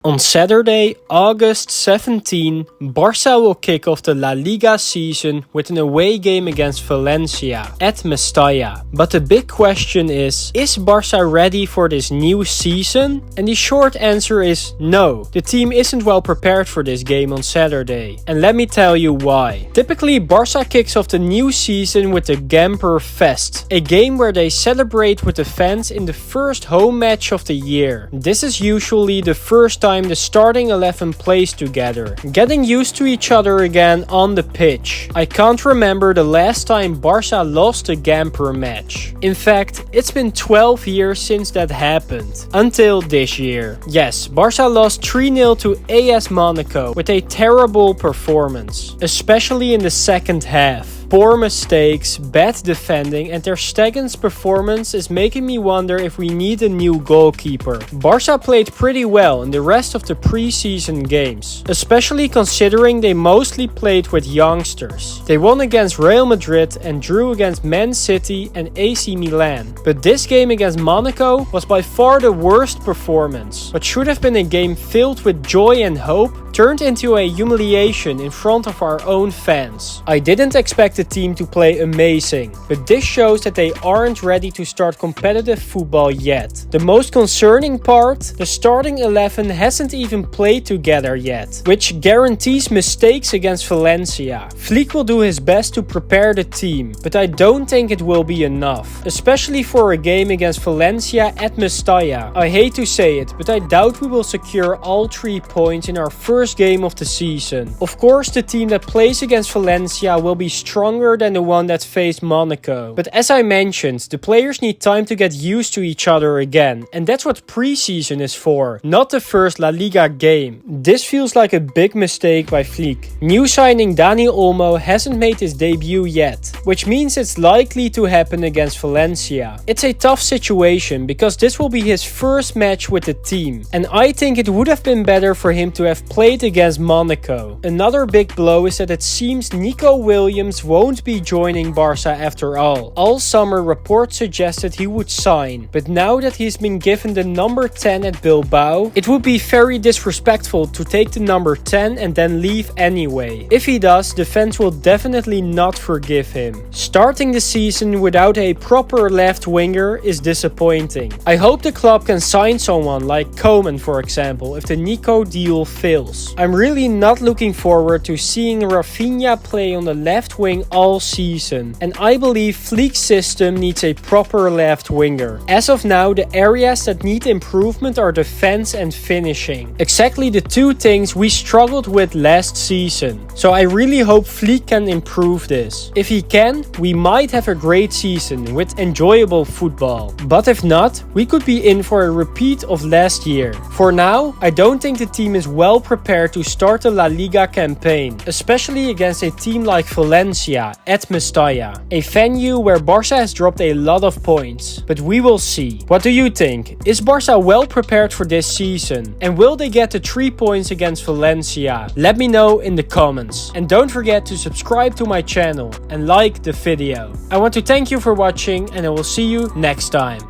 On Saturday, August 17, Barça will kick off the La Liga season with an away game against Valencia at Mestalla. But the big question is Barça ready for this new season? And the short answer is no. The team isn't well prepared for this game on Saturday. And let me tell you why. Typically, Barça kicks off the new season with the Gamper Fest, a game where they celebrate with the fans in the first home match of the year. This is usually the first time the starting 11 plays together, getting used to each other again on the pitch. I can't remember the last time Barça lost a Gamper match. In fact, it's been 12 years since that happened. Until this year. Yes, Barça lost 3-0 to AS Monaco with a terrible performance, especially in the second half. Poor mistakes, bad defending, and Ter Stegen's performance is making me wonder if we need a new goalkeeper. Barça played pretty well in the rest of the preseason games, especially considering they mostly played with youngsters. They won against Real Madrid and drew against Man City and AC Milan. But this game against Monaco was by far the worst performance. What should have been a game filled with joy and hope turned into a humiliation in front of our own fans. I didn't expect the team to play amazing, but this shows that they aren't ready to start competitive football yet. The most concerning part, the starting 11 hasn't even played together yet, which guarantees mistakes against Valencia. Flick will do his best to prepare the team, but I don't think it will be enough, especially for a game against Valencia at Mestalla. I hate to say it, but I doubt we will secure all 3 points in our first game of the season. Of course, the team that plays against Valencia will be stronger than the one that faced Monaco. But as I mentioned, the players need time to get used to each other again, and that's what preseason is for, not the first La Liga game. This feels like a big mistake by Flick. New signing Dani Olmo hasn't made his debut yet, which means it's likely to happen against Valencia. It's a tough situation because this will be his first match with the team, and I think it would have been better for him to have played against Monaco. Another big blow is that it seems Nico Williams won't be joining Barça after all. All summer reports suggested he would sign, but now that he's been given the number 10 at Bilbao, it would be very disrespectful to take the number 10 and then leave anyway. If he does, the fans will definitely not forgive him. Starting the season without a proper left winger is disappointing. I hope the club can sign someone like Koeman, for example, if the Nico deal fails. I'm really not looking forward to seeing Rafinha play on the left wing all season, and I believe Flick's system needs a proper left winger. As of now, the areas that need improvement are defense and finishing. Exactly the two things we struggled with last season. So I really hope Flick can improve this. If he can, we might have a great season with enjoyable football. But if not, we could be in for a repeat of last year. For now, I don't think the team is well prepared to start the La Liga campaign, especially against a team like Valencia at Mestalla, a venue where Barça has dropped a lot of points. But we will see. What do you think? Is Barça well prepared for this season? And will they get the 3 points against Valencia? Let me know in the comments. And don't forget to subscribe to my channel and like the video. I want to thank you for watching, and I will see you next time.